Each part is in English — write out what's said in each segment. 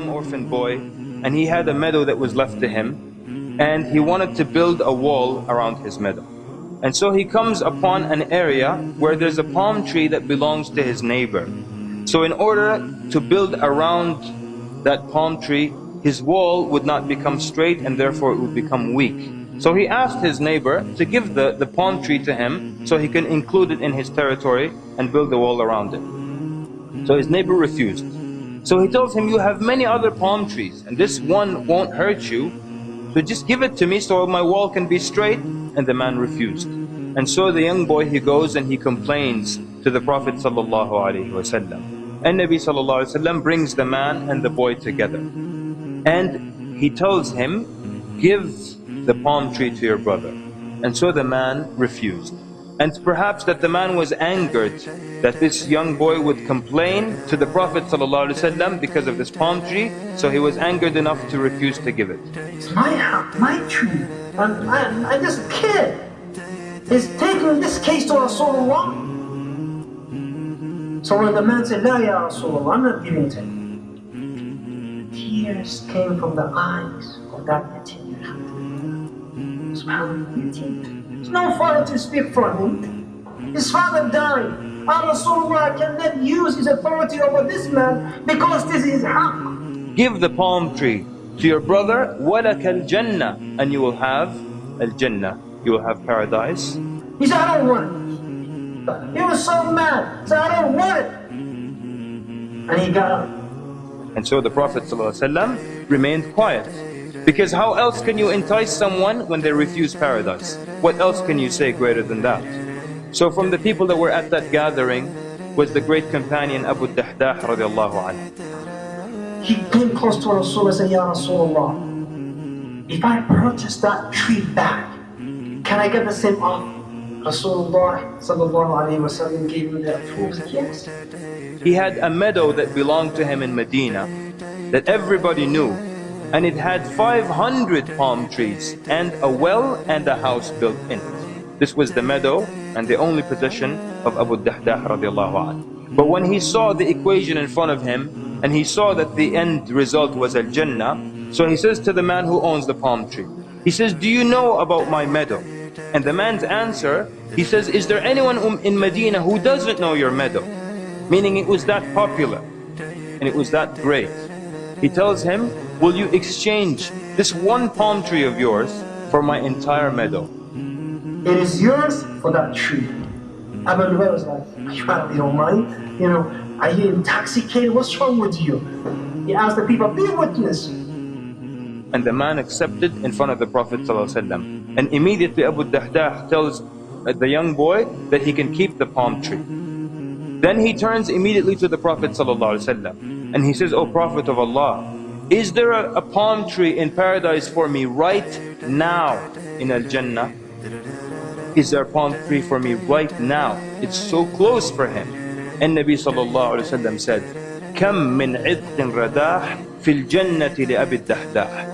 young orphan boy, and he had a meadow that was left to him, and he wanted to build a wall around his meadow. And so he comes upon an area where there's a palm tree that belongs to his neighbor. So in order to build around that palm tree, his wall would not become straight, and therefore it would become weak. So he asked his neighbor to give the palm tree to him so he can include it in his territory and build a wall around it. So his neighbor refused. So he tells him, you have many other palm trees and this one won't hurt you, so just give it to me so my wall can be straight. And the man refused. And so the young boy, he goes and he complains to the Prophet ﷺ. And Nabi ﷺ brings the man and the boy together. And he tells him, give the palm tree to your brother. And so the man refused. And perhaps that the man was angered that this young boy would complain to the Prophet ﷺ because of this palm tree, so he was angered enough to refuse to give it. It's my tree, and I just kid is taking this case to Rasulullah. So when the man said, La ya Rasulullah, I'm not giving it to him, tears came from the eyes of that yatim. SubhanAllah, there's no father to speak for him. His father died. Rasulullah cannot use his authority over this man because this is haqq. Give the palm tree to your brother, وَلَكَ الْجَنَّةِ, and you will have al-Jannah, you will have paradise. He said, I don't want it. He was so mad, he said, I don't want it. And he got up. And so the Prophet ﷺ remained quiet. Because how else can you entice someone when they refuse paradise? What else can you say greater than that? So from the people that were at that gathering was the great companion Abu Dahdah radiallahu anhu. He came close to Rasulullah and said, Ya Rasulullah, if I purchase that tree back, can I get the same offer? Rasulullah sallallahu alayhi wa sallam gave him the approval. Yes. He had a meadow that belonged to him in Medina that everybody knew, and it had 500 palm trees and a well and a house built in it. This was the meadow and the only possession of Abu Dahdah radiallahu anhu. But when he saw the equation in front of him, and he saw that the end result was al-Jannah, so he says to the man who owns the palm tree, he says, do you know about my meadow? And the man's answer, he says, is there anyone in Medina who doesn't know your meadow? Meaning it was that popular and it was that great. He tells him, will you exchange this one palm tree of yours for my entire meadow? It is yours for that tree. Abu Bakr was like, you don't mind? You know, are you intoxicated? What's wrong with you? He asked the people, be a witness. And the man accepted in front of the Prophet ﷺ. And immediately Abu Dahdah tells the young boy that he can keep the palm tree. Then he turns immediately to the Prophet ﷺ and he says, O Prophet of Allah, is there a palm tree in paradise for me right now in Al-Jannah? Is there a palm tree for me right now? It's so close for him. And Nabi ﷺ said, كم من عذق رداح في الجنة لأبي الدحداح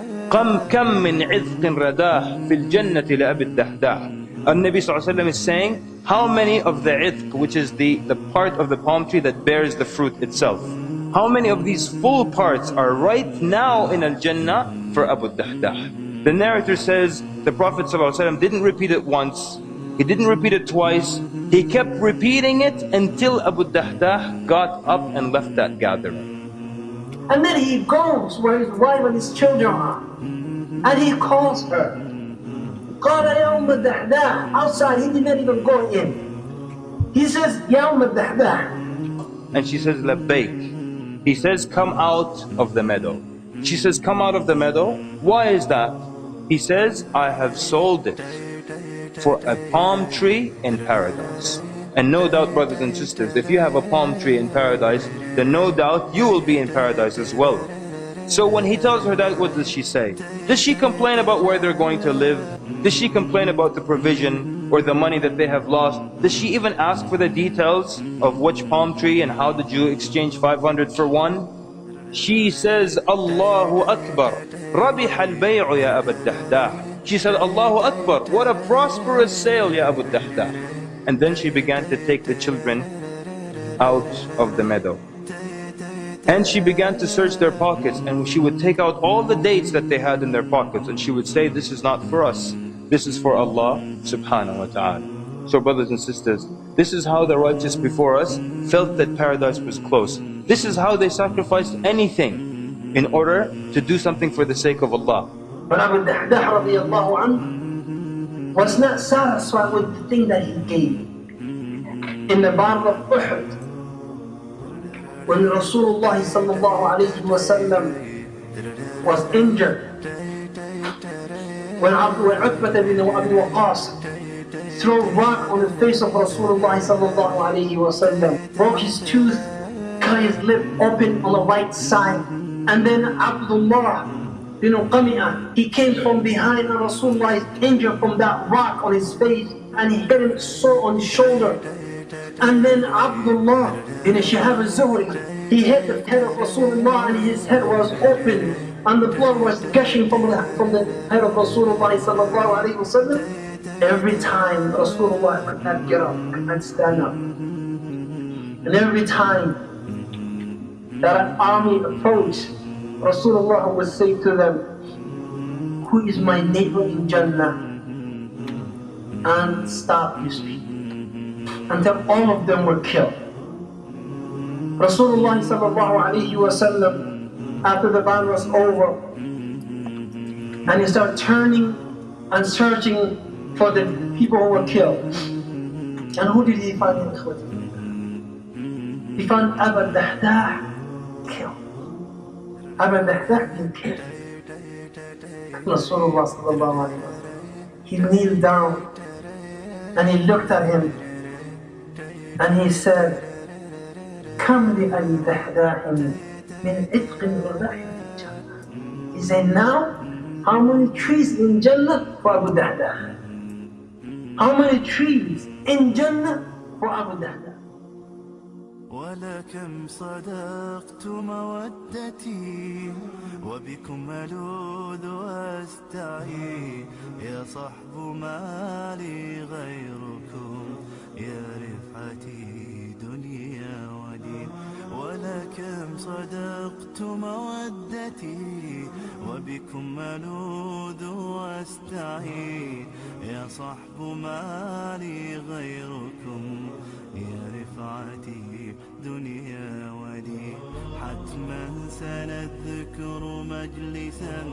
كم من عذق رداح في الجنة لأبي الدحداح. And Nabi ﷺ is saying, how many of the idq, which is the part of the palm tree that bears the fruit itself, how many of these full parts are right now in Al-Jannah for Abu Dahdah? The narrator says the Prophet ﷺ didn't repeat it once, he didn't repeat it twice, he kept repeating it until Abu Dahdah got up and left that gathering. And then he goes where his wife and his children are, and he calls her. قال يا أم الدحداح. Outside, he didn't even go in. He says, يا أم الدحداح. And she says, لبيك. He says, come out of the meadow. She says, come out of the meadow. Why is that? He says, I have sold it for a palm tree in paradise. And no doubt, brothers and sisters, if you have a palm tree in paradise, then no doubt you will be in paradise as well. So when he tells her that, what does she say? Does she complain about where they're going to live? Does she complain about the provision or the money that they have lost? Does she even ask for the details of which palm tree and how did you exchange 500 for one? She says, Allahu Akbar, Rabih al-bay'u ya Abu Dahdah. She said, Allahu Akbar, what a prosperous sale ya Abu Dahdah. And then she began to take the children out of the meadow. And she began to search their pockets, and she would take out all the dates that they had in their pockets, and she would say, this is not for us, this is for Allah subhanahu wa ta'ala. So brothers and sisters, this is how the righteous before us felt that paradise was close. This is how they sacrificed anything in order to do something for the sake of Allah. But Abu Dahdah radiallahu anhu was not satisfied with the thing that he gave. In the Battle of Uhud, when Rasulullah sallallahu alayhi wa sallam was injured, when Utbah bin Abi Waqqas threw a rock on the face of Rasulullah sallallahu alayhi wa sallam, broke his tooth, cut his lip open on the right side, and then Abdullah bin Qami'ah, he came from behind and Rasulullah is injured from that rock on his face, and he hit him so on his shoulder. And then Abdullah bin Shihab al-Zuhri, he hit the head of Rasulullah and his head was open and the blood was gushing from the head of Rasulullah sallallahu alayhi wa sallam. Every time Rasulullah could not get up, could not stand up. And every time that an army approached, Rasulullah would say to them, who is my neighbor in Jannah? And stop his speech until all of them were killed. Rasulullah sallallahu alayhi wa sallam, after the battle was over, and he started turning and searching for the people who were killed. And who did he find in Khud? He found Abu Dahdah killed. Abu Dahdah been killed. Rasulullah sallallahu alayhi wa sallam, he kneeled down and he looked at him and he said, Kam li Ali Dahdahin min itqin wa rahmatin Jannah. He said, now, how many trees in Jannah for Abu Dahdah? How many trees in Jannah for Abu Dahdah? ولكم صدقت مودتي وبكم ألوذ وأستعي يا صحب ما لي غيركم يا رفعتي دنيا ودين ولكم صدقت مودتي وبكم ألوذ وأستعي يا صحب ما لي غيركم يا رفعتي دنيا ودين حتما سنذكر مجلسا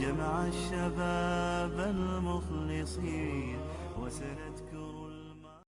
جمع الشباب المخلصين وسنذكر